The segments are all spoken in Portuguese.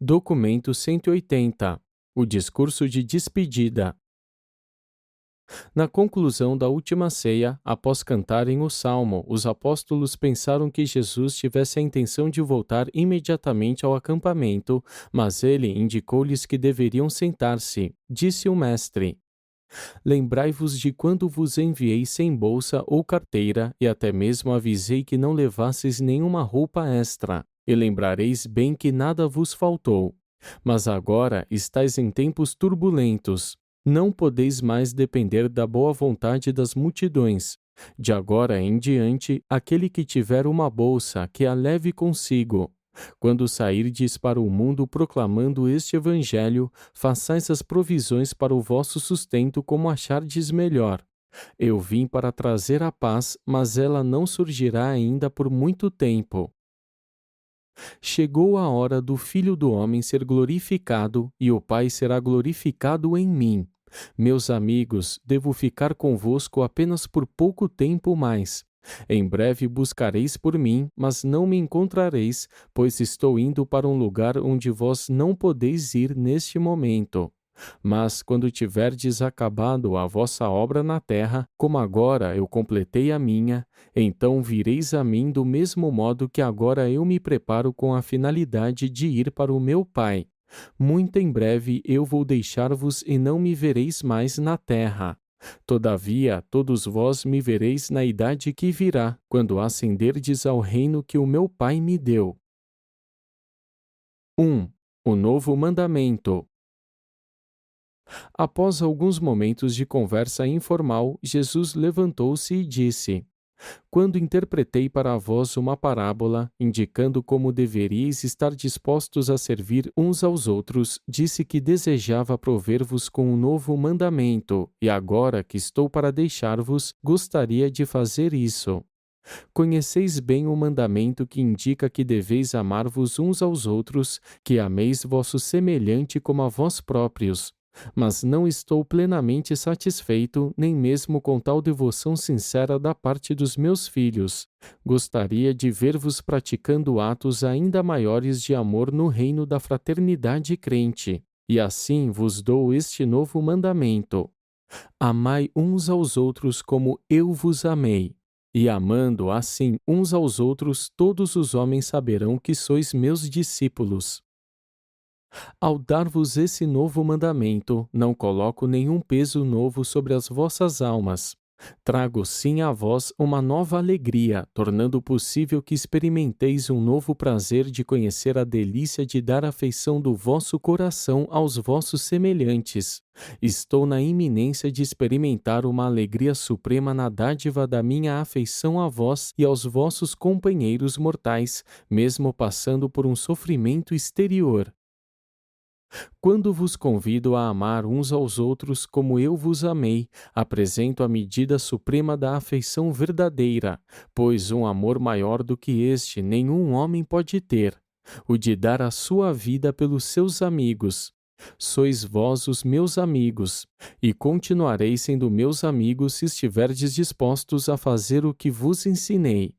Documento 180. O discurso de despedida. Na conclusão da última ceia, após cantarem o salmo, os apóstolos pensaram que Jesus tivesse a intenção de voltar imediatamente ao acampamento, mas ele indicou-lhes que deveriam sentar-se. Disse o mestre: Lembrai-vos de quando vos enviei sem bolsa ou carteira, e até mesmo avisei que não levasseis nenhuma roupa extra, e lembrareis bem que nada vos faltou. Mas agora estáis em tempos turbulentos. Não podeis mais depender da boa vontade das multidões. De agora em diante, aquele que tiver uma bolsa, que a leve consigo. Quando sairdes para o mundo proclamando este evangelho, façais as provisões para o vosso sustento como achardes melhor. Eu vim para trazer a paz, mas ela não surgirá ainda por muito tempo. Chegou a hora do Filho do Homem ser glorificado, e o Pai será glorificado em mim. Meus amigos, devo ficar convosco apenas por pouco tempo mais. Em breve buscareis por mim, mas não me encontrareis, pois estou indo para um lugar onde vós não podeis ir neste momento. Mas quando tiverdes acabado a vossa obra na terra, como agora eu completei a minha, então vireis a mim do mesmo modo que agora eu me preparo com a finalidade de ir para o meu Pai. Muito em breve eu vou deixar-vos e não me vereis mais na terra. Todavia, todos vós me vereis na idade que virá, quando ascenderdes ao reino que o meu Pai me deu. 1. O novo mandamento. Após alguns momentos de conversa informal, Jesus levantou-se e disse: Quando interpretei para vós uma parábola, indicando como deveríeis estar dispostos a servir uns aos outros, disse que desejava prover-vos com um novo mandamento, e agora que estou para deixar-vos, gostaria de fazer isso. Conheceis bem o mandamento que indica que deveis amar-vos uns aos outros, que ameis vosso semelhante como a vós próprios. Mas não estou plenamente satisfeito, nem mesmo com tal devoção sincera da parte dos meus filhos. Gostaria de ver-vos praticando atos ainda maiores de amor no reino da fraternidade crente. E assim vos dou este novo mandamento: amai uns aos outros como eu vos amei. E amando assim uns aos outros, todos os homens saberão que sois meus discípulos. Ao dar-vos esse novo mandamento, não coloco nenhum peso novo sobre as vossas almas. Trago sim a vós uma nova alegria, tornando possível que experimenteis um novo prazer de conhecer a delícia de dar afeição do vosso coração aos vossos semelhantes. Estou na iminência de experimentar uma alegria suprema na dádiva da minha afeição a vós e aos vossos companheiros mortais, mesmo passando por um sofrimento exterior. Quando vos convido a amar uns aos outros como eu vos amei, apresento a medida suprema da afeição verdadeira, pois um amor maior do que este nenhum homem pode ter, o de dar a sua vida pelos seus amigos. Sois vós os meus amigos, e continuareis sendo meus amigos se estiverdes dispostos a fazer o que vos ensinei.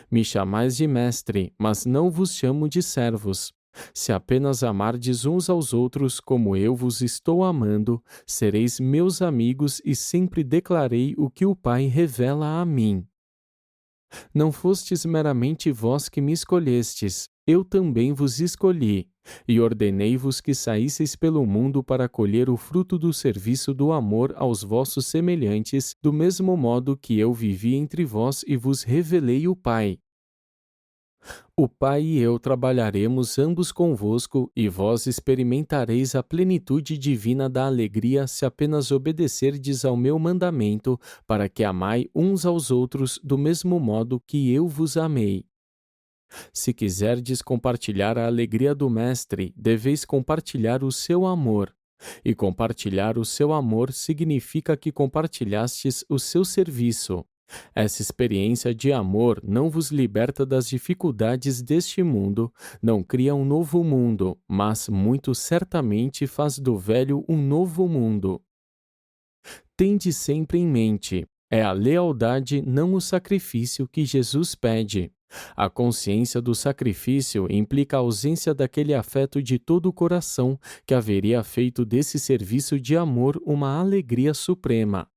Me chamais de mestre, mas não vos chamo de servos. Se apenas amardes uns aos outros como eu vos estou amando, sereis meus amigos e sempre declarei o que o Pai revela a mim. Não fostes meramente vós que me escolhestes, eu também vos escolhi, e ordenei-vos que saísseis pelo mundo para colher o fruto do serviço do amor aos vossos semelhantes, do mesmo modo que eu vivi entre vós e vos revelei o Pai. O Pai e eu trabalharemos ambos convosco, e vós experimentareis a plenitude divina da alegria se apenas obedecerdes ao meu mandamento, para que amai uns aos outros do mesmo modo que eu vos amei. Se quiserdes compartilhar a alegria do Mestre, deveis compartilhar o seu amor. E compartilhar o seu amor significa que compartilhastes o seu serviço. Essa experiência de amor não vos liberta das dificuldades deste mundo, não cria um novo mundo, mas muito certamente faz do velho um novo mundo. Tende sempre em mente, é a lealdade, não o sacrifício, que Jesus pede. A consciência do sacrifício implica a ausência daquele afeto de todo o coração que haveria feito desse serviço de amor uma alegria suprema.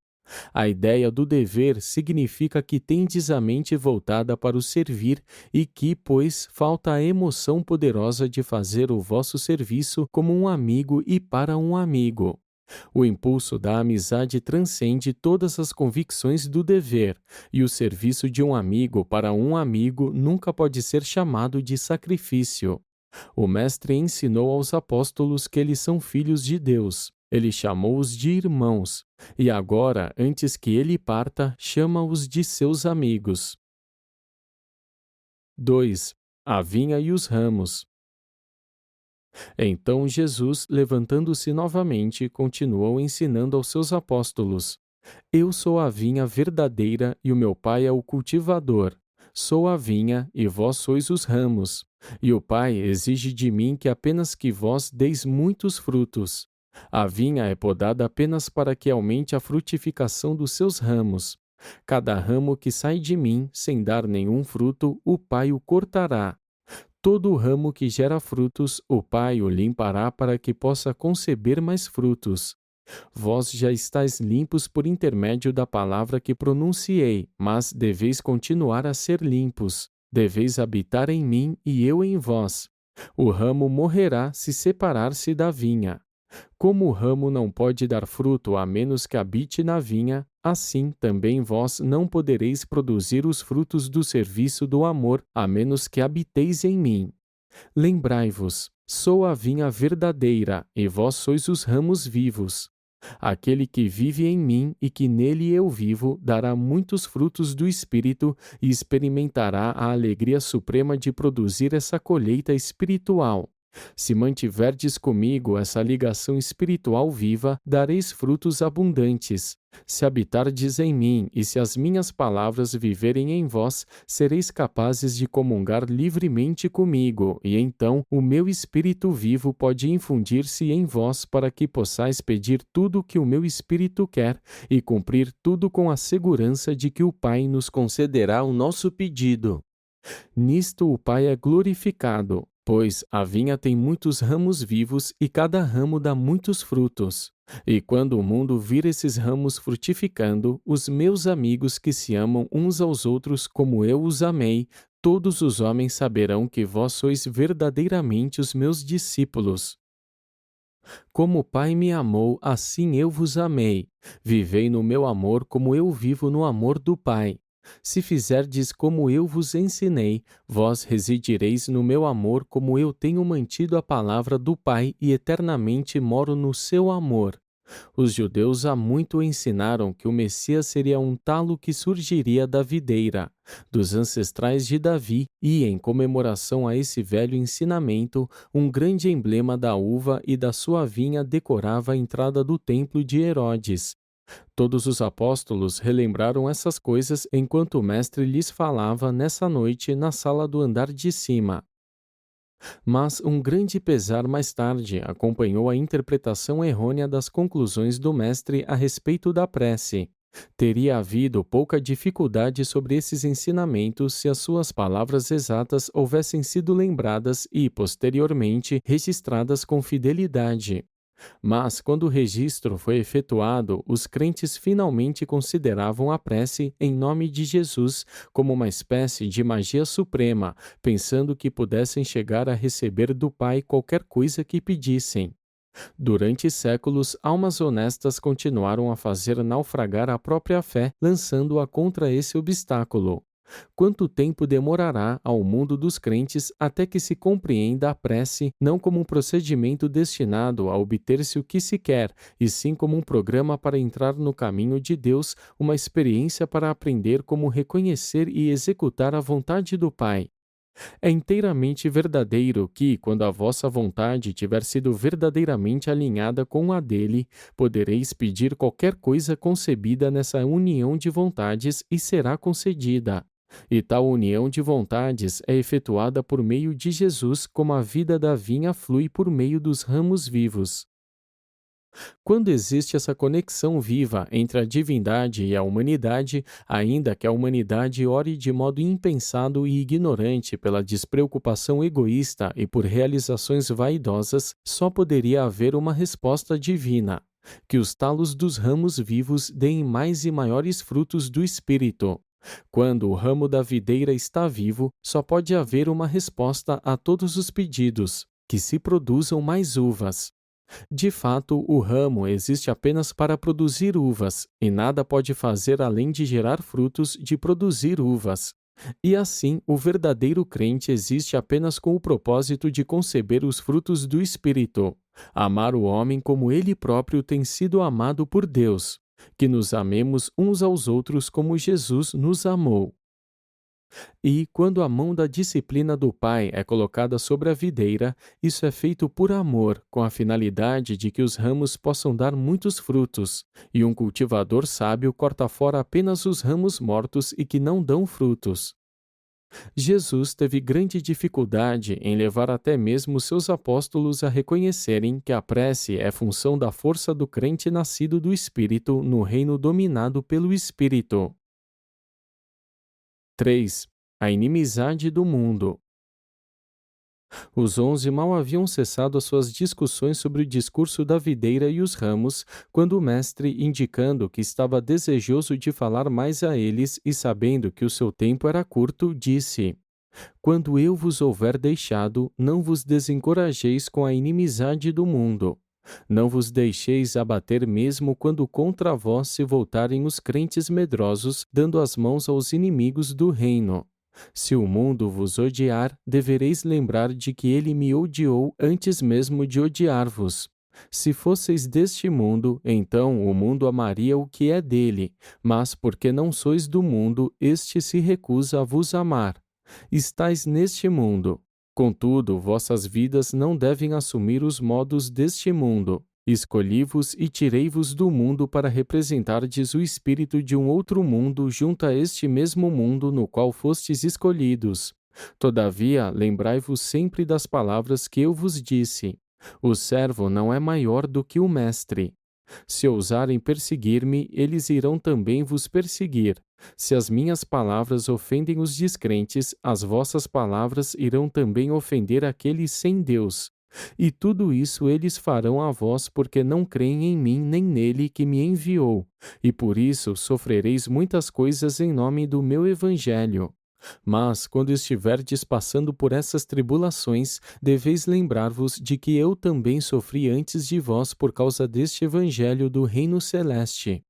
A ideia do dever significa que tendes a mente voltada para o servir e que, pois, falta a emoção poderosa de fazer o vosso serviço como um amigo e para um amigo. O impulso da amizade transcende todas as convicções do dever, e o serviço de um amigo para um amigo nunca pode ser chamado de sacrifício. O Mestre ensinou aos apóstolos que eles são filhos de Deus. Ele chamou-os de irmãos, e agora, antes que ele parta, chama-os de seus amigos. 2. A vinha e os ramos. Então Jesus, levantando-se novamente, continuou ensinando aos seus apóstolos: Eu sou a vinha verdadeira e o meu Pai é o cultivador. Sou a vinha e vós sois os ramos. E o Pai exige de mim que vós deis muitos frutos. A vinha é podada apenas para que aumente a frutificação dos seus ramos. Cada ramo que sai de mim, sem dar nenhum fruto, o Pai o cortará. Todo ramo que gera frutos, o Pai o limpará para que possa conceber mais frutos. Vós já estáis limpos por intermédio da palavra que pronunciei, mas deveis continuar a ser limpos. Deveis habitar em mim e eu em vós. O ramo morrerá se separar-se da vinha. Como o ramo não pode dar fruto a menos que habite na vinha, assim também vós não podereis produzir os frutos do serviço do amor a menos que habiteis em mim. Lembrai-vos, sou a vinha verdadeira, e vós sois os ramos vivos. Aquele que vive em mim e que nele eu vivo dará muitos frutos do Espírito e experimentará a alegria suprema de produzir essa colheita espiritual. Se mantiverdes comigo essa ligação espiritual viva, dareis frutos abundantes. Se habitardes em mim e se as minhas palavras viverem em vós, sereis capazes de comungar livremente comigo, e então o meu Espírito vivo pode infundir-se em vós para que possais pedir tudo o que o meu Espírito quer e cumprir tudo com a segurança de que o Pai nos concederá o nosso pedido. Nisto o Pai é glorificado, pois a vinha tem muitos ramos vivos e cada ramo dá muitos frutos. E quando o mundo vir esses ramos frutificando, os meus amigos que se amam uns aos outros como eu os amei, todos os homens saberão que vós sois verdadeiramente os meus discípulos. Como o Pai me amou, assim eu vos amei. Vivei no meu amor como eu vivo no amor do Pai. Se fizerdes como eu vos ensinei, vós residireis no meu amor como eu tenho mantido a palavra do Pai e eternamente moro no seu amor. Os judeus há muito ensinaram que o Messias seria um talo que surgiria da videira, dos ancestrais de Davi, e, em comemoração a esse velho ensinamento, um grande emblema da uva e da sua vinha decorava a entrada do templo de Herodes. Todos os apóstolos relembraram essas coisas enquanto o Mestre lhes falava nessa noite na sala do andar de cima. Mas um grande pesar mais tarde acompanhou a interpretação errônea das conclusões do Mestre a respeito da prece. Teria havido pouca dificuldade sobre esses ensinamentos se as suas palavras exatas houvessem sido lembradas e, posteriormente, registradas com fidelidade. Mas, quando o registro foi efetuado, os crentes finalmente consideravam a prece em nome de Jesus como uma espécie de magia suprema, pensando que pudessem chegar a receber do Pai qualquer coisa que pedissem. Durante séculos, almas honestas continuaram a fazer naufragar a própria fé, lançando-a contra esse obstáculo. Quanto tempo demorará ao mundo dos crentes até que se compreenda a prece não como um procedimento destinado a obter-se o que se quer, e sim como um programa para entrar no caminho de Deus, uma experiência para aprender como reconhecer e executar a vontade do Pai? É inteiramente verdadeiro que, quando a vossa vontade tiver sido verdadeiramente alinhada com a dele, podereis pedir qualquer coisa concebida nessa união de vontades e será concedida. E tal união de vontades é efetuada por meio de Jesus, como a vida da vinha flui por meio dos ramos vivos. Quando existe essa conexão viva entre a divindade e a humanidade, ainda que a humanidade ore de modo impensado e ignorante pela despreocupação egoísta e por realizações vaidosas, só poderia haver uma resposta divina: que os talos dos ramos vivos deem mais e maiores frutos do Espírito. Quando o ramo da videira está vivo, só pode haver uma resposta a todos os pedidos: que se produzam mais uvas. De fato, o ramo existe apenas para produzir uvas, e nada pode fazer além de gerar frutos de produzir uvas. E assim, o verdadeiro crente existe apenas com o propósito de conceber os frutos do Espírito, amar o homem como ele próprio tem sido amado por Deus, que nos amemos uns aos outros como Jesus nos amou. E, quando a mão da disciplina do Pai é colocada sobre a videira, isso é feito por amor, com a finalidade de que os ramos possam dar muitos frutos, e um cultivador sábio corta fora apenas os ramos mortos e que não dão frutos. Jesus teve grande dificuldade em levar até mesmo seus apóstolos a reconhecerem que a prece é função da força do crente nascido do Espírito no reino dominado pelo Espírito. 3. A inimizade do mundo. Os 11 mal haviam cessado as suas discussões sobre o discurso da videira e os ramos, quando o mestre, indicando que estava desejoso de falar mais a eles e sabendo que o seu tempo era curto, disse: Quando eu vos houver deixado, não vos desencorajeis com a inimizade do mundo. Não vos deixeis abater mesmo quando contra vós se voltarem os crentes medrosos, dando as mãos aos inimigos do reino. Se o mundo vos odiar, devereis lembrar de que ele me odiou antes mesmo de odiar-vos. Se fosseis deste mundo, então o mundo amaria o que é dele, mas porque não sois do mundo, este se recusa a vos amar. Estais neste mundo. Contudo, vossas vidas não devem assumir os modos deste mundo. Escolhi-vos e tirei-vos do mundo para representardes o espírito de um outro mundo junto a este mesmo mundo no qual fostes escolhidos. Todavia, lembrai-vos sempre das palavras que eu vos disse. O servo não é maior do que o mestre. Se ousarem perseguir-me, eles irão também vos perseguir. Se as minhas palavras ofendem os descrentes, as vossas palavras irão também ofender aqueles sem Deus. E tudo isso eles farão a vós porque não creem em mim nem nele que me enviou. E por isso sofrereis muitas coisas em nome do meu evangelho. Mas, quando estiverdes passando por essas tribulações, deveis lembrar-vos de que eu também sofri antes de vós por causa deste evangelho do reino celeste.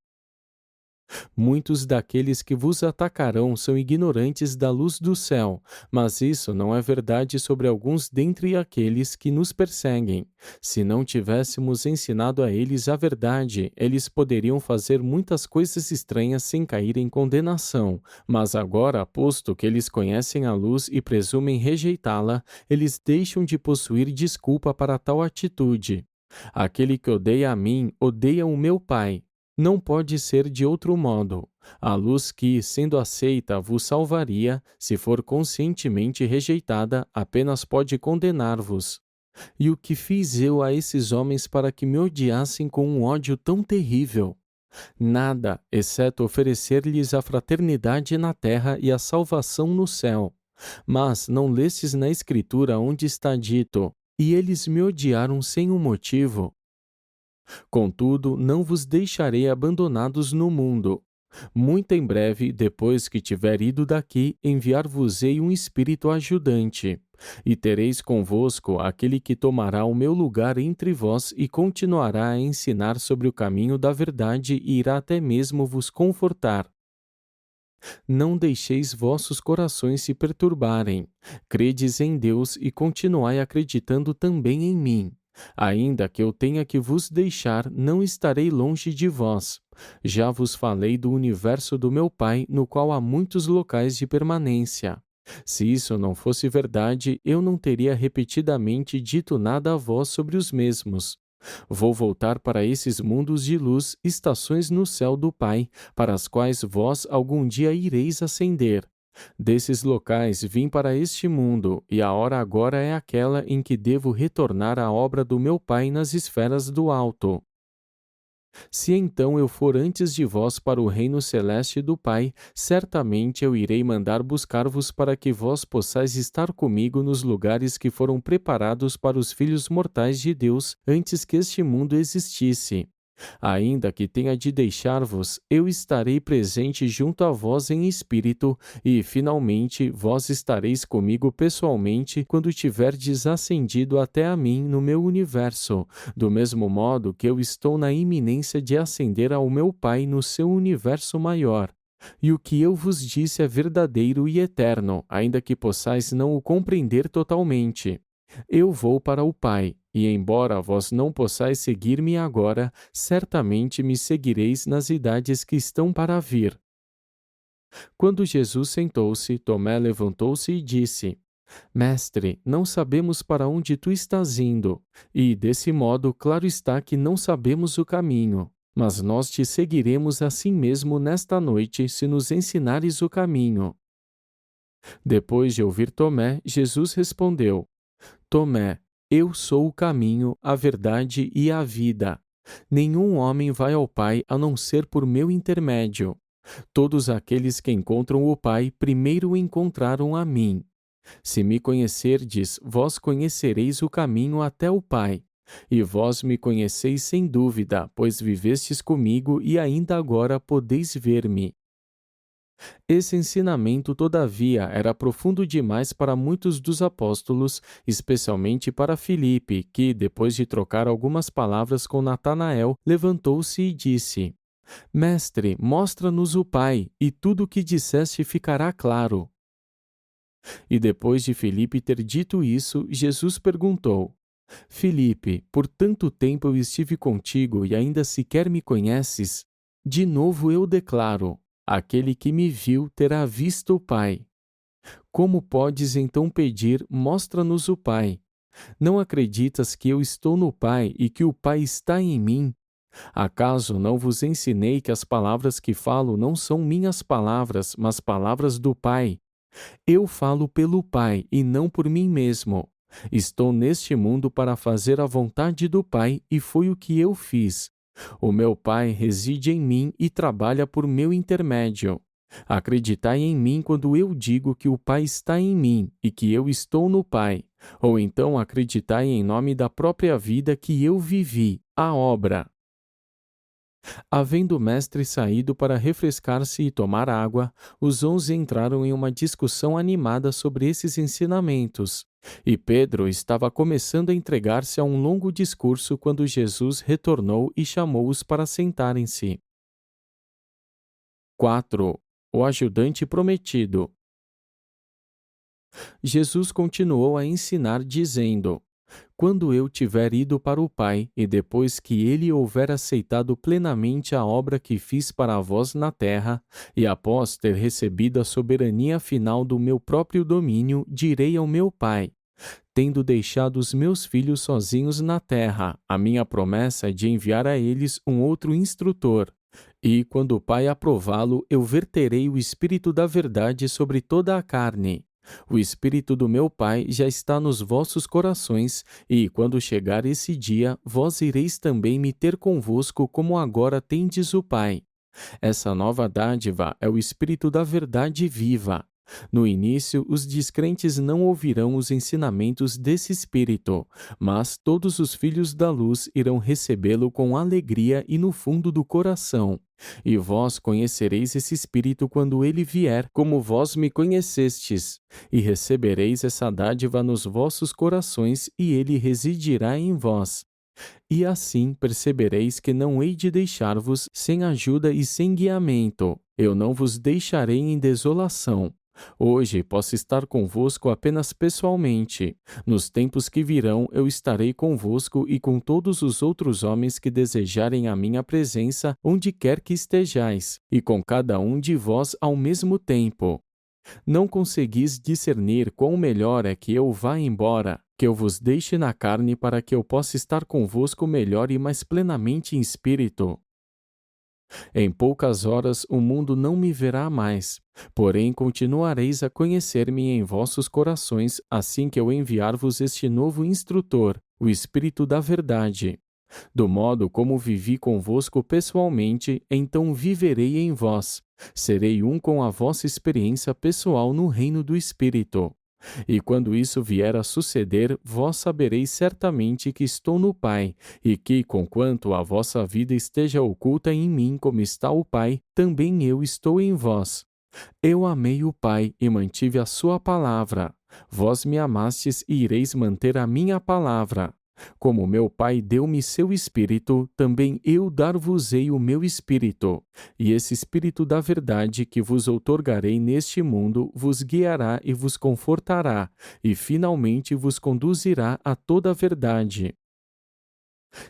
Muitos daqueles que vos atacarão são ignorantes da luz do céu, mas isso não é verdade sobre alguns dentre aqueles que nos perseguem. Se não tivéssemos ensinado a eles a verdade, eles poderiam fazer muitas coisas estranhas sem cair em condenação, mas agora, posto que eles conhecem a luz e presumem rejeitá-la, eles deixam de possuir desculpa para tal atitude. Aquele que odeia a mim, odeia o meu Pai. Não pode ser de outro modo. A luz que, sendo aceita, vos salvaria, se for conscientemente rejeitada, apenas pode condenar-vos. E o que fiz eu a esses homens para que me odiassem com um ódio tão terrível? Nada, exceto oferecer-lhes a fraternidade na terra e a salvação no céu. Mas não lestes na Escritura onde está dito: E eles me odiaram sem um motivo? Contudo, não vos deixarei abandonados no mundo. Muito em breve, depois que tiver ido daqui, enviar-vos-ei um Espírito ajudante. E tereis convosco aquele que tomará o meu lugar entre vós e continuará a ensinar sobre o caminho da verdade e irá até mesmo vos confortar. Não deixeis vossos corações se perturbarem. Credes em Deus e continuai acreditando também em mim. Ainda que eu tenha que vos deixar, não estarei longe de vós. Já vos falei do universo do meu Pai, no qual há muitos locais de permanência. Se isso não fosse verdade, eu não teria repetidamente dito nada a vós sobre os mesmos. Vou voltar para esses mundos de luz, estações no céu do Pai, para as quais vós algum dia ireis ascender. Desses locais vim para este mundo, e a hora agora é aquela em que devo retornar à obra do meu Pai nas esferas do alto. Se então eu for antes de vós para o reino celeste do Pai, certamente eu irei mandar buscar-vos para que vós possais estar comigo nos lugares que foram preparados para os filhos mortais de Deus antes que este mundo existisse. Ainda que tenha de deixar-vos, eu estarei presente junto a vós em espírito, e, finalmente, vós estareis comigo pessoalmente quando tiverdes ascendido até a mim no meu universo, do mesmo modo que eu estou na iminência de ascender ao meu Pai no seu universo maior. E o que eu vos disse é verdadeiro e eterno, ainda que possais não o compreender totalmente. Eu vou para o Pai, e embora vós não possais seguir-me agora, certamente me seguireis nas idades que estão para vir. Quando Jesus sentou-se, Tomé levantou-se e disse: Mestre, não sabemos para onde tu estás indo, e desse modo claro está que não sabemos o caminho. Mas nós te seguiremos assim mesmo nesta noite, se nos ensinares o caminho. Depois de ouvir Tomé, Jesus respondeu: Tomé, eu sou o caminho, a verdade e a vida. Nenhum homem vai ao Pai a não ser por meu intermédio. Todos aqueles que encontram o Pai primeiro encontraram a mim. Se me conhecerdes, vós conhecereis o caminho até o Pai. E vós me conheceis sem dúvida, pois vivestes comigo e ainda agora podeis ver-me. Esse ensinamento, todavia, era profundo demais para muitos dos apóstolos, especialmente para Filipe, que, depois de trocar algumas palavras com Natanael, levantou-se e disse: Mestre, mostra-nos o Pai, e tudo o que disseste ficará claro. E depois de Filipe ter dito isso, Jesus perguntou: Filipe, por tanto tempo eu estive contigo e ainda sequer me conheces? De novo eu declaro: aquele que me viu terá visto o Pai. Como podes então pedir, mostra-nos o Pai? Não acreditas que eu estou no Pai e que o Pai está em mim? Acaso não vos ensinei que as palavras que falo não são minhas palavras, mas palavras do Pai? Eu falo pelo Pai e não por mim mesmo. Estou neste mundo para fazer a vontade do Pai e foi o que eu fiz. O meu Pai reside em mim e trabalha por meu intermédio. Acreditai em mim quando eu digo que o Pai está em mim e que eu estou no Pai. Ou então acreditai em nome da própria vida que eu vivi, a obra. Havendo o mestre saído para refrescar-se e tomar água, os 11 entraram em uma discussão animada sobre esses ensinamentos. E Pedro estava começando a entregar-se a um longo discurso quando Jesus retornou e chamou-os para sentarem-se. 4. O ajudante prometido. Jesus continuou a ensinar, dizendo: Quando eu tiver ido para o Pai, e depois que ele houver aceitado plenamente a obra que fiz para vós na terra, e após ter recebido a soberania final do meu próprio domínio, direi ao meu Pai: Tendo deixado os meus filhos sozinhos na terra, a minha promessa é de enviar a eles um outro instrutor. E, quando o Pai aprová-lo, eu verterei o Espírito da verdade sobre toda a carne. O Espírito do meu Pai já está nos vossos corações, e, quando chegar esse dia, vós ireis também me ter convosco como agora tendes o Pai. Essa nova dádiva é o Espírito da verdade viva. No início, os descrentes não ouvirão os ensinamentos desse Espírito, mas todos os filhos da luz irão recebê-lo com alegria e no fundo do coração. E vós conhecereis esse Espírito quando ele vier, como vós me conhecestes, e recebereis essa dádiva nos vossos corações, e ele residirá em vós. E assim percebereis que não hei de deixar-vos sem ajuda e sem guiamento. Eu não vos deixarei em desolação. Hoje posso estar convosco apenas pessoalmente. Nos tempos que virão, eu estarei convosco e com todos os outros homens que desejarem a minha presença, onde quer que estejais, e com cada um de vós ao mesmo tempo. Não conseguis discernir quão melhor é que eu vá embora, que eu vos deixe na carne para que eu possa estar convosco melhor e mais plenamente em espírito. Em poucas horas o mundo não me verá mais, porém continuareis a conhecer-me em vossos corações assim que eu enviar-vos este novo instrutor, o Espírito da Verdade. Do modo como vivi convosco pessoalmente, então viverei em vós. Serei um com a vossa experiência pessoal no reino do Espírito. E quando isso vier a suceder, vós sabereis certamente que estou no Pai, e que, conquanto a vossa vida esteja oculta em mim como está o Pai, também eu estou em vós. Eu amei o Pai e mantive a sua palavra. Vós me amastes e ireis manter a minha palavra. Como meu Pai deu-me seu Espírito, também eu dar-vos-ei o meu Espírito. E esse Espírito da verdade que vos outorgarei neste mundo vos guiará e vos confortará, e finalmente vos conduzirá a toda a verdade.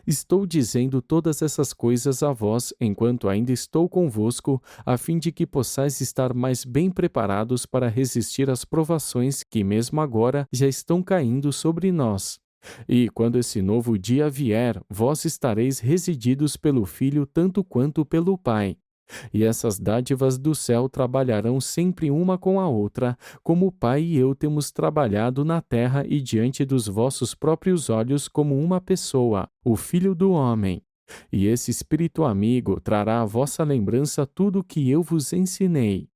Estou dizendo todas essas coisas a vós enquanto ainda estou convosco, a fim de que possais estar mais bem preparados para resistir às provações que mesmo agora já estão caindo sobre nós. E quando esse novo dia vier, vós estareis resididos pelo Filho tanto quanto pelo Pai. E essas dádivas do céu trabalharão sempre uma com a outra, como o Pai e eu temos trabalhado na terra e diante dos vossos próprios olhos como uma pessoa, o Filho do Homem. E esse Espírito amigo trará à vossa lembrança tudo o que eu vos ensinei.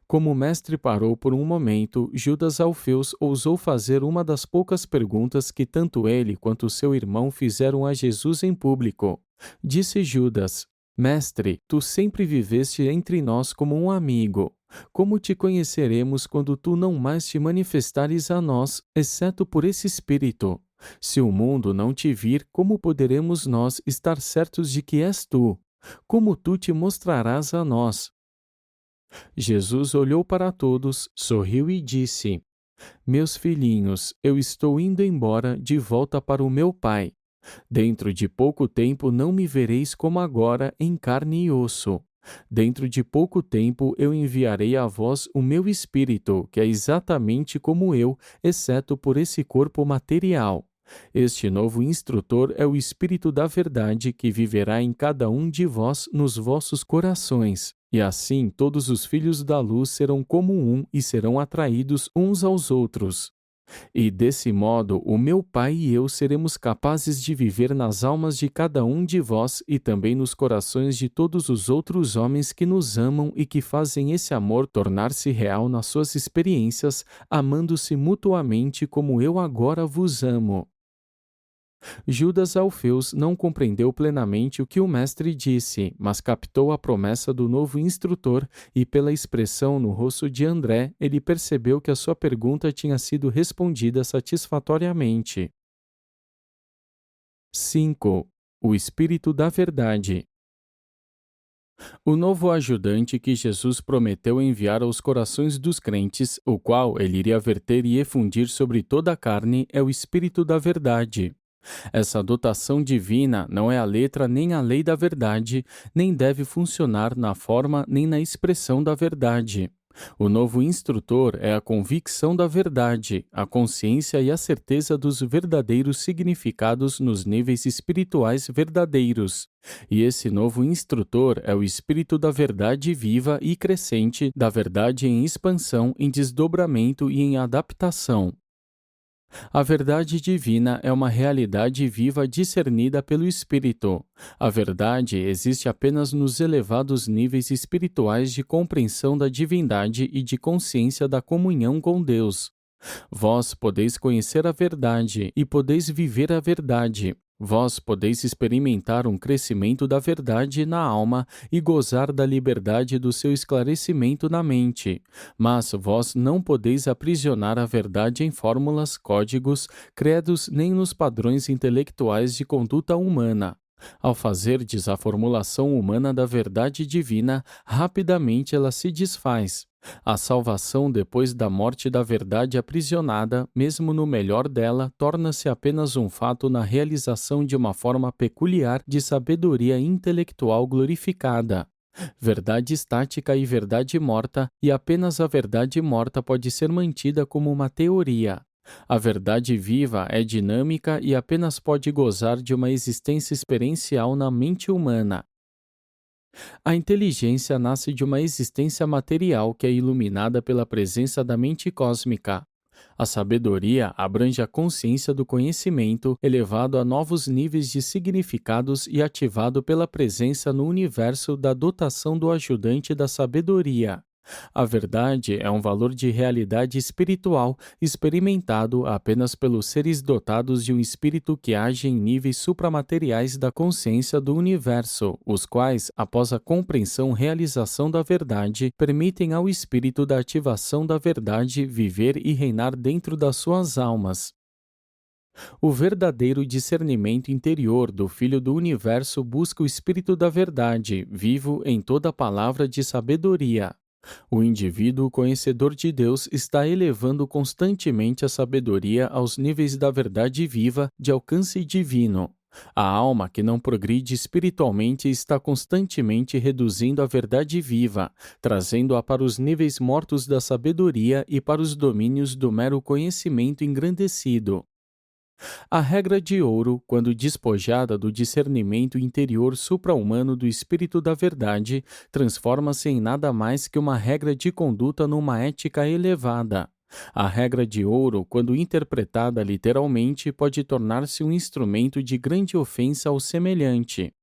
Como o mestre parou por um momento, Judas Alfeus ousou fazer uma das poucas perguntas que tanto ele quanto seu irmão fizeram a Jesus em público. Disse Judas: Mestre, tu sempre viveste entre nós como um amigo. Como te conheceremos quando tu não mais te manifestares a nós, exceto por esse Espírito? Se o mundo não te vir, como poderemos nós estar certos de que és tu? Como tu te mostrarás a nós? Jesus olhou para todos, sorriu e disse: Meus filhinhos, eu estou indo embora de volta para o meu Pai. Dentro de pouco tempo não me vereis como agora em carne e osso. Dentro de pouco tempo eu enviarei a vós o meu Espírito, que é exatamente como eu, exceto por esse corpo material. Este novo instrutor é o Espírito da verdade que viverá em cada um de vós nos vossos corações. E assim todos os filhos da luz serão como um e serão atraídos uns aos outros. E desse modo, o meu Pai e eu seremos capazes de viver nas almas de cada um de vós e também nos corações de todos os outros homens que nos amam e que fazem esse amor tornar-se real nas suas experiências, amando-se mutuamente como eu agora vos amo. Judas Alfeus não compreendeu plenamente o que o mestre disse, mas captou a promessa do novo instrutor e, pela expressão no rosto de André, ele percebeu que a sua pergunta tinha sido respondida satisfatoriamente. 5. O Espírito da Verdade. O novo ajudante que Jesus prometeu enviar aos corações dos crentes, o qual ele iria verter e efundir sobre toda a carne, é o Espírito da Verdade. Essa dotação divina não é a letra nem a lei da verdade, nem deve funcionar na forma nem na expressão da verdade. O novo instrutor é a convicção da verdade, a consciência e a certeza dos verdadeiros significados nos níveis espirituais verdadeiros. E esse novo instrutor é o espírito da verdade viva e crescente, da verdade em expansão, em desdobramento e em adaptação. A verdade divina é uma realidade viva discernida pelo Espírito. A verdade existe apenas nos elevados níveis espirituais de compreensão da divindade e de consciência da comunhão com Deus. Vós podeis conhecer a verdade e podeis viver a verdade. Vós podeis experimentar um crescimento da verdade na alma e gozar da liberdade do seu esclarecimento na mente. Mas vós não podeis aprisionar a verdade em fórmulas, códigos, credos nem nos padrões intelectuais de conduta humana. Ao fazerdes a formulação humana da verdade divina, rapidamente ela se desfaz. A salvação depois da morte da verdade aprisionada, mesmo no melhor dela, torna-se apenas um fato na realização de uma forma peculiar de sabedoria intelectual glorificada. Verdade estática e verdade morta, e apenas a verdade morta pode ser mantida como uma teoria. A verdade viva é dinâmica e apenas pode gozar de uma existência experiencial na mente humana. A inteligência nasce de uma existência material que é iluminada pela presença da mente cósmica. A sabedoria abrange a consciência do conhecimento, elevado a novos níveis de significados e ativado pela presença no universo da dotação do ajudante da sabedoria. A verdade é um valor de realidade espiritual experimentado apenas pelos seres dotados de um espírito que age em níveis supramateriais da consciência do universo, os quais, após a compreensão e realização da verdade, permitem ao espírito da ativação da verdade viver e reinar dentro das suas almas. O verdadeiro discernimento interior do Filho do Universo busca o Espírito da Verdade, vivo em toda palavra de sabedoria. O indivíduo conhecedor de Deus está elevando constantemente a sabedoria aos níveis da verdade viva de alcance divino. A alma que não progride espiritualmente está constantemente reduzindo a verdade viva, trazendo-a para os níveis mortos da sabedoria e para os domínios do mero conhecimento engrandecido. A regra de ouro, quando despojada do discernimento interior supra-humano do Espírito da Verdade, transforma-se em nada mais que uma regra de conduta numa ética elevada. A regra de ouro, quando interpretada literalmente, pode tornar-se um instrumento de grande ofensa ao semelhante.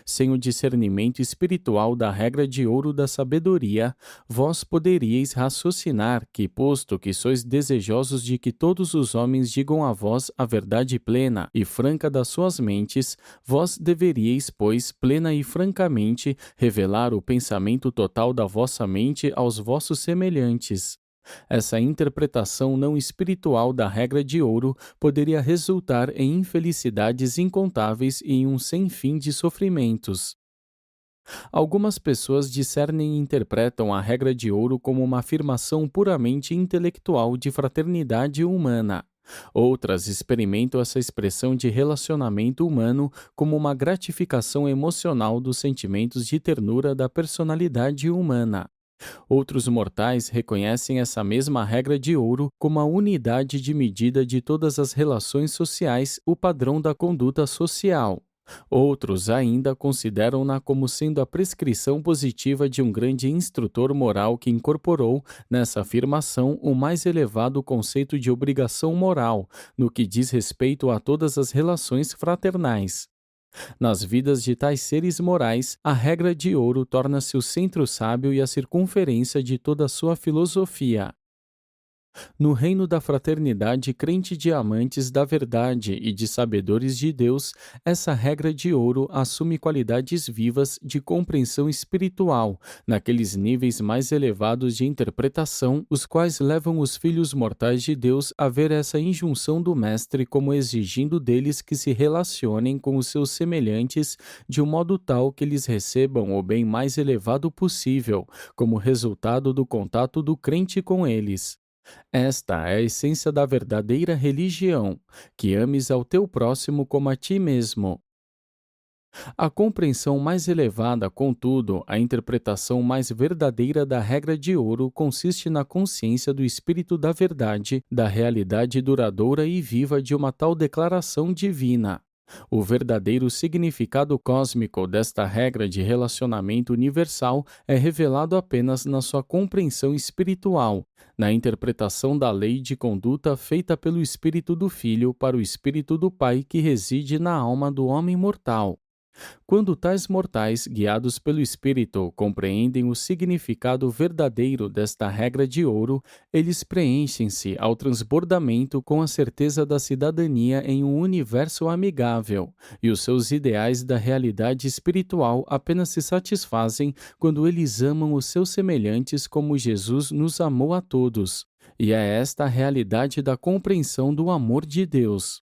Sem o discernimento espiritual da regra de ouro da sabedoria, vós poderíeis raciocinar que, posto que sois desejosos de que todos os homens digam a vós a verdade plena e franca das suas mentes, vós deveríeis, pois, plena e francamente, revelar o pensamento total da vossa mente aos vossos semelhantes. Essa interpretação não espiritual da regra de ouro poderia resultar em infelicidades incontáveis e em um sem fim de sofrimentos. Algumas pessoas discernem e interpretam a regra de ouro como uma afirmação puramente intelectual de fraternidade humana. Outras experimentam essa expressão de relacionamento humano como uma gratificação emocional dos sentimentos de ternura da personalidade humana. Outros mortais reconhecem essa mesma regra de ouro como a unidade de medida de todas as relações sociais, o padrão da conduta social. Outros ainda consideram-na como sendo a prescrição positiva de um grande instrutor moral que incorporou, nessa afirmação, o mais elevado conceito de obrigação moral, no que diz respeito a todas as relações fraternais. Nas vidas de tais seres morais, a regra de ouro torna-se o centro sábio e a circunferência de toda a sua filosofia. No reino da fraternidade crente de amantes da verdade e de sabedores de Deus, essa regra de ouro assume qualidades vivas de compreensão espiritual, naqueles níveis mais elevados de interpretação, os quais levam os filhos mortais de Deus a ver essa injunção do Mestre como exigindo deles que se relacionem com os seus semelhantes de um modo tal que eles recebam o bem mais elevado possível, como resultado do contato do crente com eles. Esta é a essência da verdadeira religião, que ames ao teu próximo como a ti mesmo. A compreensão mais elevada, contudo, a interpretação mais verdadeira da regra de ouro consiste na consciência do espírito da verdade, da realidade duradoura e viva de uma tal declaração divina. O verdadeiro significado cósmico desta regra de relacionamento universal é revelado apenas na sua compreensão espiritual, na interpretação da lei de conduta feita pelo Espírito do Filho para o Espírito do Pai que reside na alma do homem mortal. Quando tais mortais, guiados pelo Espírito, compreendem o significado verdadeiro desta regra de ouro, eles preenchem-se ao transbordamento com a certeza da cidadania em um universo amigável, e os seus ideais da realidade espiritual apenas se satisfazem quando eles amam os seus semelhantes como Jesus nos amou a todos. E é esta a realidade da compreensão do amor de Deus.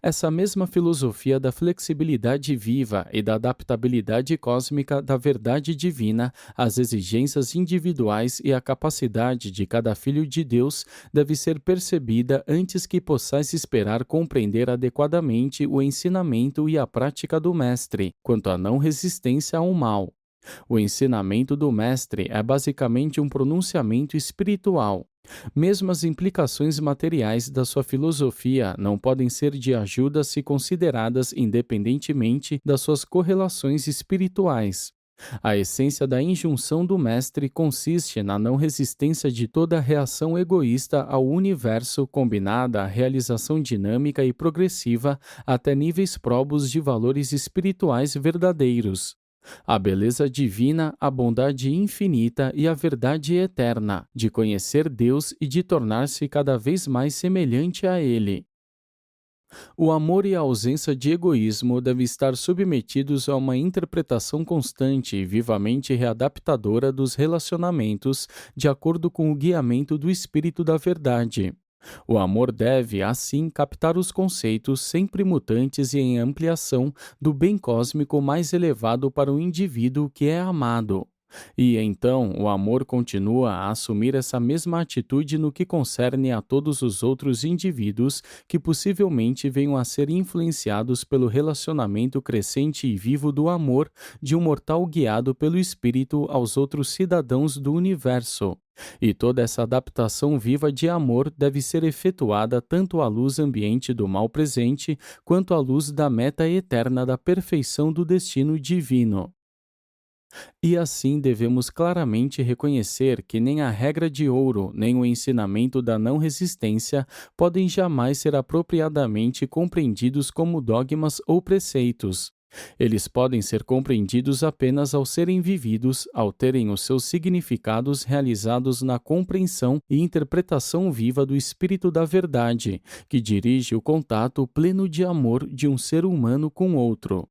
Essa mesma filosofia da flexibilidade viva e da adaptabilidade cósmica da verdade divina às exigências individuais e à capacidade de cada filho de Deus deve ser percebida antes que possais esperar compreender adequadamente o ensinamento e a prática do Mestre, quanto à não resistência ao mal. O ensinamento do Mestre é basicamente um pronunciamento espiritual. Mesmo as implicações materiais da sua filosofia não podem ser de ajuda se consideradas independentemente das suas correlações espirituais. A essência da injunção do Mestre consiste na não resistência de toda reação egoísta ao universo combinada à realização dinâmica e progressiva até níveis probos de valores espirituais verdadeiros. A beleza divina, a bondade infinita e a verdade eterna, de conhecer Deus e de tornar-se cada vez mais semelhante a Ele. O amor e a ausência de egoísmo devem estar submetidos a uma interpretação constante e vivamente readaptadora dos relacionamentos, de acordo com o guiamento do Espírito da Verdade. O amor deve, assim, captar os conceitos sempre mutantes e em ampliação do bem cósmico mais elevado para o indivíduo que é amado. E então o amor continua a assumir essa mesma atitude no que concerne a todos os outros indivíduos que possivelmente venham a ser influenciados pelo relacionamento crescente e vivo do amor de um mortal guiado pelo Espírito aos outros cidadãos do universo. E toda essa adaptação viva de amor deve ser efetuada tanto à luz ambiente do mal presente, quanto à luz da meta eterna da perfeição do destino divino. E assim devemos claramente reconhecer que nem a regra de ouro, nem o ensinamento da não resistência podem jamais ser apropriadamente compreendidos como dogmas ou preceitos. Eles podem ser compreendidos apenas ao serem vividos, ao terem os seus significados realizados na compreensão e interpretação viva do Espírito da Verdade, que dirige o contato pleno de amor de um ser humano com outro.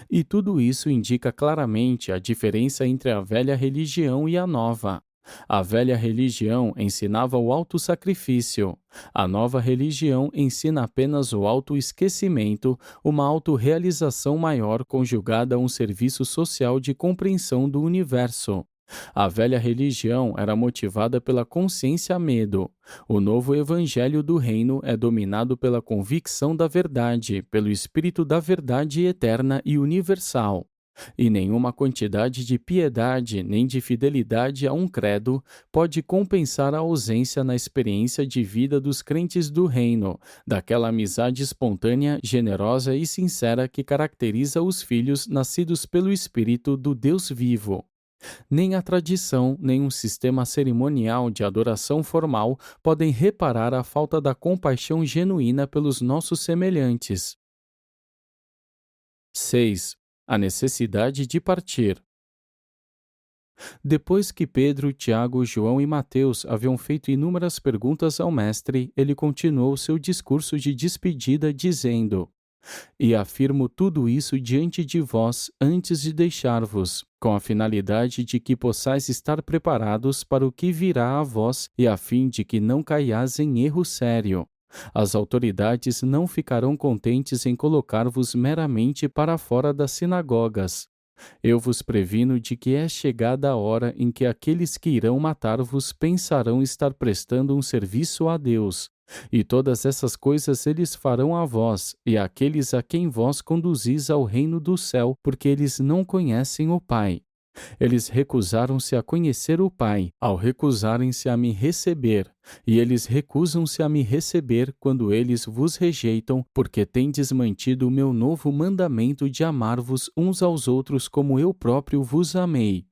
E tudo isso indica claramente a diferença entre a velha religião e a nova. A velha religião ensinava o autossacrifício. A nova religião ensina apenas o autoesquecimento, uma autorrealização maior conjugada a um serviço social de compreensão do universo. A velha religião era motivada pela consciência-medo. O novo evangelho do reino é dominado pela convicção da verdade, pelo espírito da verdade eterna e universal. E nenhuma quantidade de piedade nem de fidelidade a um credo pode compensar a ausência na experiência de vida dos crentes do reino, daquela amizade espontânea, generosa e sincera que caracteriza os filhos nascidos pelo Espírito do Deus vivo. Nem a tradição, nem um sistema cerimonial de adoração formal podem reparar a falta da compaixão genuína pelos nossos semelhantes. 6. A necessidade de partir. Depois que Pedro, Tiago, João e Mateus haviam feito inúmeras perguntas ao Mestre, ele continuou seu discurso de despedida, dizendo: E afirmo tudo isso diante de vós antes de deixar-vos, com a finalidade de que possais estar preparados para o que virá a vós e a fim de que não caiais em erro sério. As autoridades não ficarão contentes em colocar-vos meramente para fora das sinagogas. Eu vos previno de que é chegada a hora em que aqueles que irão matar-vos pensarão estar prestando um serviço a Deus. E todas essas coisas eles farão a vós, e àqueles a quem vós conduzis ao reino do céu, porque eles não conhecem o Pai. Eles recusaram-se a conhecer o Pai, ao recusarem-se a me receber, e eles recusam-se a me receber quando eles vos rejeitam, porque tendes mantido o meu novo mandamento de amar-vos uns aos outros como eu próprio vos amei.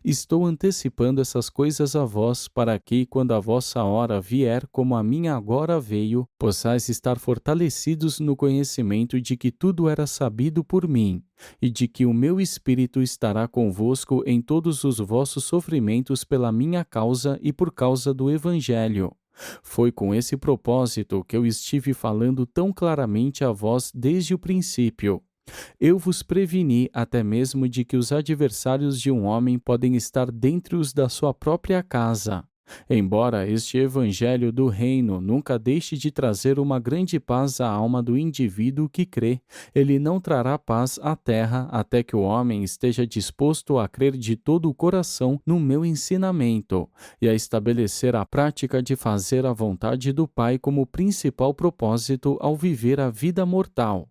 Estou antecipando essas coisas a vós, para que, quando a vossa hora vier, como a minha agora veio, possais estar fortalecidos no conhecimento de que tudo era sabido por mim, e de que o meu Espírito estará convosco em todos os vossos sofrimentos pela minha causa e por causa do Evangelho. Foi com esse propósito que eu estive falando tão claramente a vós desde o princípio. Eu vos preveni até mesmo de que os adversários de um homem podem estar dentre os da sua própria casa. Embora este evangelho do reino nunca deixe de trazer uma grande paz à alma do indivíduo que crê, ele não trará paz à terra até que o homem esteja disposto a crer de todo o coração no meu ensinamento e a estabelecer a prática de fazer a vontade do Pai como principal propósito ao viver a vida mortal.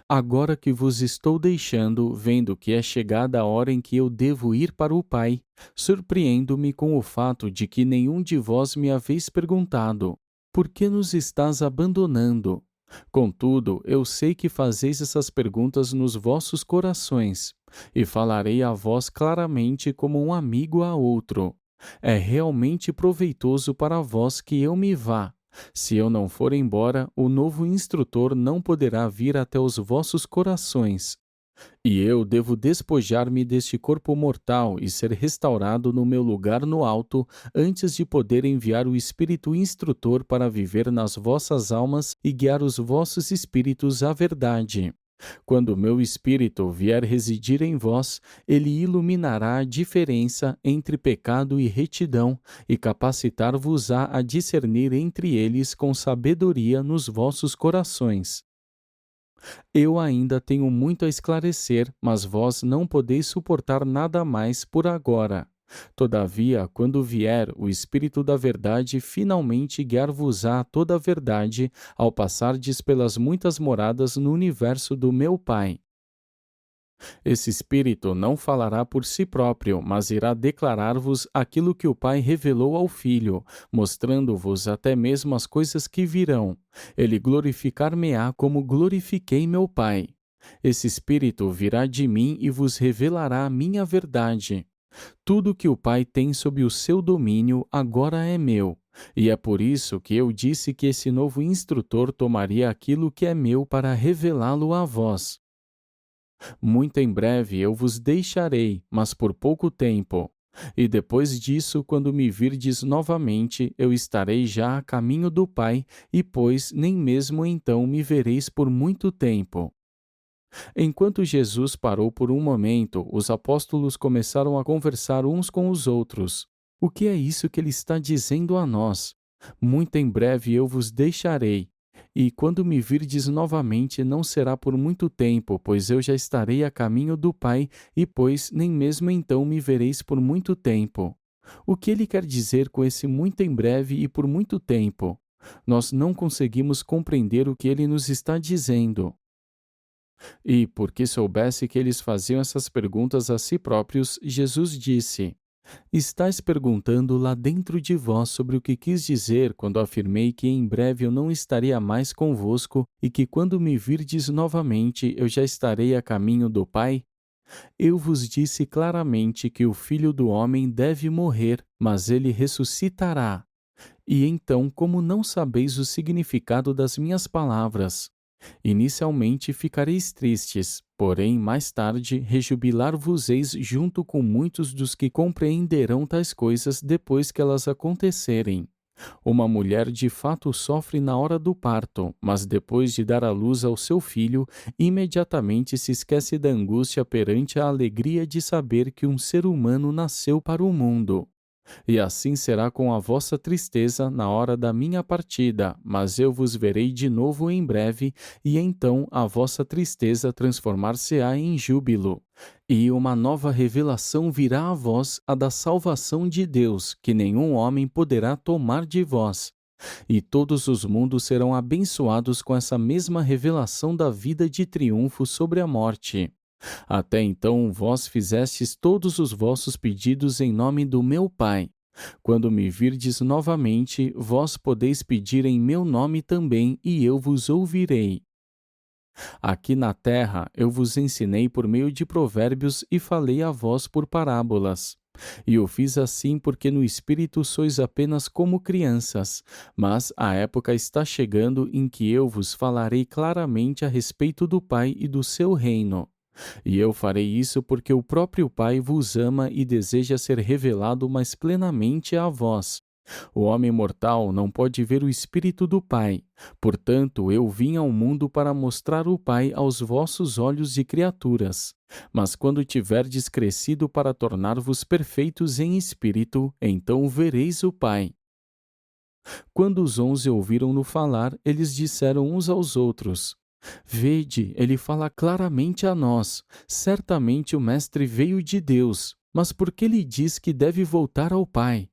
Agora que vos estou deixando, vendo que é chegada a hora em que eu devo ir para o Pai, surpreendo-me com o fato de que nenhum de vós me haveis perguntado: por que nos estás abandonando? Contudo, eu sei que fazeis essas perguntas nos vossos corações. e falarei a vós claramente como um amigo a outro. É realmente proveitoso para vós que eu me vá. Se eu não for embora, o novo instrutor não poderá vir até os vossos corações. E eu devo despojar-me deste corpo mortal e ser restaurado no meu lugar no alto, antes de poder enviar o Espírito instrutor para viver nas vossas almas e guiar os vossos espíritos à verdade. Quando o meu espírito vier residir em vós, ele iluminará a diferença entre pecado e retidão e capacitar-vos-á a discernir entre eles com sabedoria nos vossos corações. Eu ainda tenho muito a esclarecer, mas vós não podeis suportar nada mais por agora. Todavia, quando vier o Espírito da Verdade, finalmente guiar-vos-á toda a verdade, ao passardes pelas muitas moradas no universo do meu Pai. Esse Espírito não falará por si próprio, mas irá declarar-vos aquilo que o Pai revelou ao Filho, mostrando-vos até mesmo as coisas que virão. Ele glorificar-me-á como glorifiquei meu Pai. Esse Espírito virá de mim e vos revelará a minha verdade. Tudo que o Pai tem sob o seu domínio agora é meu. E é por isso que eu disse que esse novo instrutor tomaria aquilo que é meu para revelá-lo a vós. Muito em breve eu vos deixarei, mas por pouco tempo. E depois disso, quando me virdes novamente, eu estarei já a caminho do Pai, e pois nem mesmo então me vereis por muito tempo. Enquanto Jesus parou por um momento, os apóstolos começaram a conversar uns com os outros. O que é isso que ele está dizendo a nós? Muito em breve eu vos deixarei. E quando me virdes novamente, não será por muito tempo, pois eu já estarei a caminho do Pai, e pois nem mesmo então me vereis por muito tempo. O que ele quer dizer com esse muito em breve e por muito tempo? Nós não conseguimos compreender o que ele nos está dizendo. E, porque soubesse que eles faziam essas perguntas a si próprios, Jesus disse: Estais perguntando lá dentro de vós sobre o que quis dizer quando afirmei que em breve eu não estaria mais convosco e que quando me virdes novamente eu já estarei a caminho do Pai? Eu vos disse claramente que o Filho do Homem deve morrer, mas ele ressuscitará. E então, como não sabeis o significado das minhas palavras? Inicialmente ficareis tristes, porém mais tarde rejubilar-vos-eis junto com muitos dos que compreenderão tais coisas depois que elas acontecerem. Uma mulher de fato sofre na hora do parto, mas depois de dar à luz ao seu filho, imediatamente se esquece da angústia perante a alegria de saber que um ser humano nasceu para o mundo. E assim será com a vossa tristeza na hora da minha partida, mas eu vos verei de novo em breve, e então a vossa tristeza transformar-se-á em júbilo. E uma nova revelação virá a vós, a da salvação de Deus, que nenhum homem poderá tomar de vós. E todos os mundos serão abençoados com essa mesma revelação da vida de triunfo sobre a morte. Até então vós fizestes todos os vossos pedidos em nome do meu Pai. Quando me virdes novamente, vós podeis pedir em meu nome também, e eu vos ouvirei. Aqui na terra eu vos ensinei por meio de provérbios e falei a vós por parábolas. E o fiz assim porque no espírito sois apenas como crianças, mas a época está chegando em que eu vos falarei claramente a respeito do Pai e do seu reino. E eu farei isso porque o próprio Pai vos ama e deseja ser revelado mais plenamente a vós. O homem mortal não pode ver o Espírito do Pai. Portanto, eu vim ao mundo para mostrar o Pai aos vossos olhos de criaturas. Mas quando tiverdes crescido para tornar-vos perfeitos em espírito, então vereis o Pai. Quando os 11 ouviram-no falar, eles disseram uns aos outros: Vede, ele fala claramente a nós. Certamente o Mestre veio de Deus, mas por que lhe diz que deve voltar ao Pai?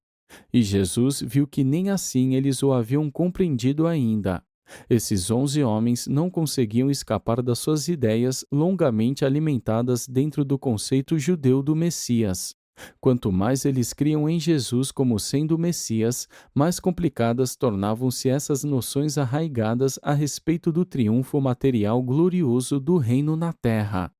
E Jesus viu que nem assim eles o haviam compreendido ainda. Esses 11 homens não conseguiam escapar das suas ideias longamente alimentadas dentro do conceito judeu do Messias. Quanto mais eles criam em Jesus como sendo o Messias, mais complicadas tornavam-se essas noções arraigadas a respeito do triunfo material glorioso do reino na terra.